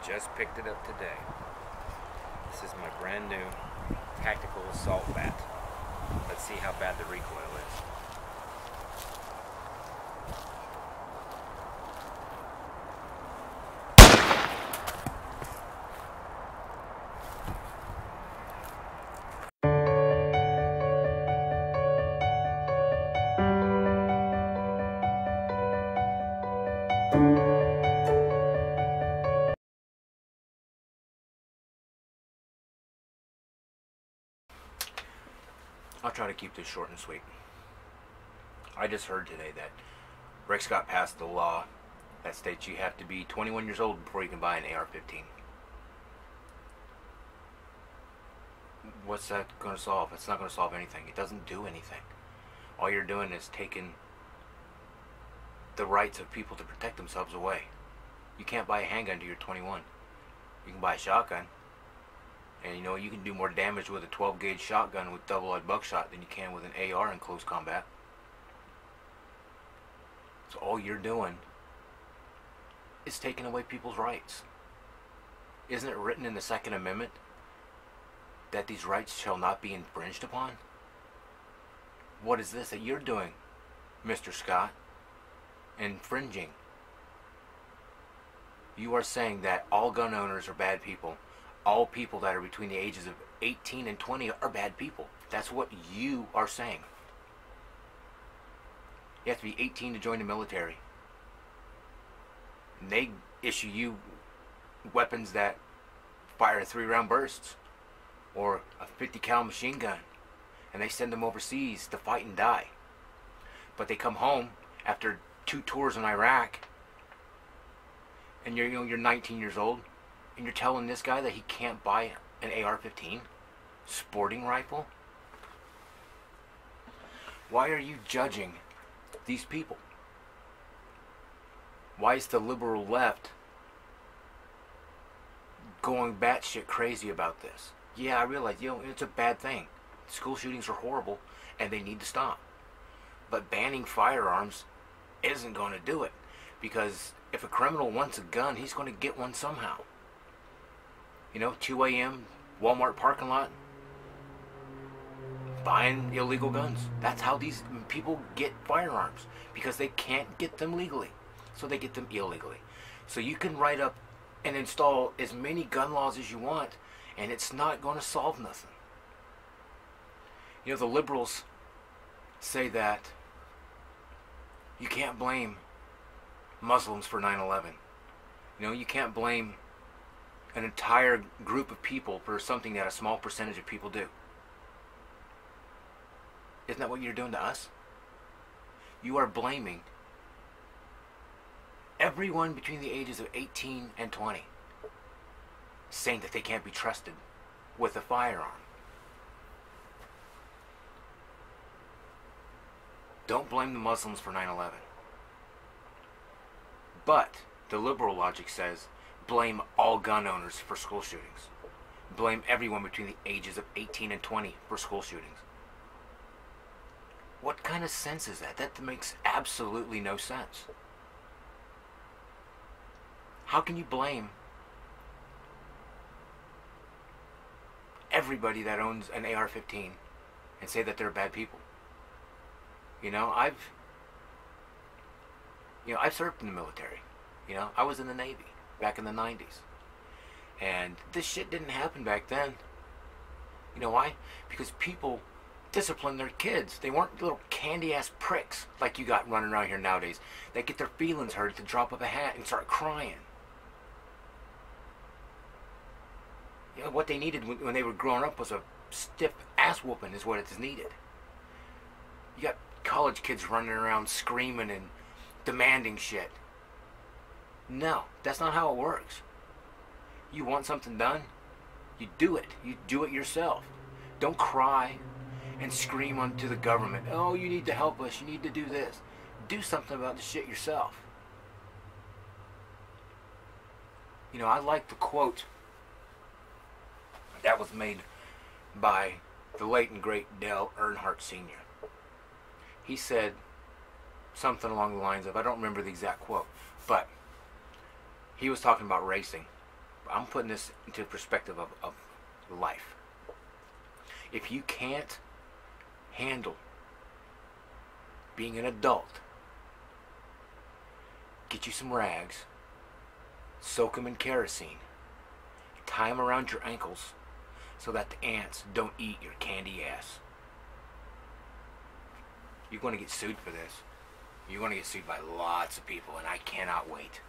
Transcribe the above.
Just picked it up today. This is my brand new tactical assault bat. Let's see how bad the recoil is. I'll try to keep this short and sweet. I just heard today that Rick Scott passed the law that states you have to be 21 years old before you can buy an AR-15. What's that going to solve? It's not going to solve anything. It doesn't do anything. All you're doing is taking the rights of people to protect themselves away. You can't buy a handgun till you're 21. You can buy a shotgun. And you know, you can do more damage with a 12 gauge shotgun with double-aught buckshot than you can with an AR in close combat. So all you're doing is taking away people's rights. Isn't it written in the Second Amendment that these rights shall not be infringed upon? What is this that you're doing, Mr. Scott? Infringing. You are saying that all gun owners are bad people. All people that are between the ages of 18 and 20 are bad people. That's what you are saying. You have to be 18 to join the military. And they issue you weapons that fire 3-round bursts or a 50 cal machine gun, and they send them overseas to fight and die. But they come home after 2 tours in Iraq, and you're 19 years old, and you're telling this guy that he can't buy an AR-15 sporting rifle? Why are you judging these people? Why is the liberal left going batshit crazy about this? Yeah, I realize, it's a bad thing. School shootings are horrible, and they need to stop. But banning firearms isn't going to do it, because if a criminal wants a gun, he's going to get one somehow. 2 a.m., Walmart parking lot, buying illegal guns. That's how these people get firearms, because they can't get them legally, so they get them illegally. So you can write up and install as many gun laws as you want, and it's not going to solve nothing. The liberals say that you can't blame Muslims for 9/11. You can't blame an entire group of people for something that a small percentage of people do. Isn't that what you're doing to us? You are blaming everyone between the ages of 18 and 20, saying that they can't be trusted with a firearm. Don't blame the Muslims for 9/11. But the liberal logic says blame all gun owners for school shootings. Blame everyone between the ages of 18 and 20 for school shootings. What kind of sense is that? That makes absolutely no sense. How can you blame everybody that owns an AR-15 and say that they're bad people? I've served in the military. I was in the Navy back in the 90s. And this shit didn't happen back then. You know why? Because people disciplined their kids. They weren't little candy-ass pricks like you got running around here nowadays that get their feelings hurt at the drop of a hat and start crying. What they needed when they were growing up was a stiff ass whooping is what it's needed. You got college kids running around screaming and demanding shit. No, that's not how it works. You want something done? You do it. You do it yourself. Don't cry and scream onto the government. Oh, you need to help us. You need to do this. Do something about the shit yourself. I like the quote that was made by the late and great Dale Earnhardt Sr. He said something along the lines of, I don't remember the exact quote, but he was talking about racing. I'm putting this into perspective of life. If you can't handle being an adult, get you some rags, soak them in kerosene, tie them around your ankles so that the ants don't eat your candy ass. You're going to get sued for this. You're going to get sued by lots of people, and I cannot wait.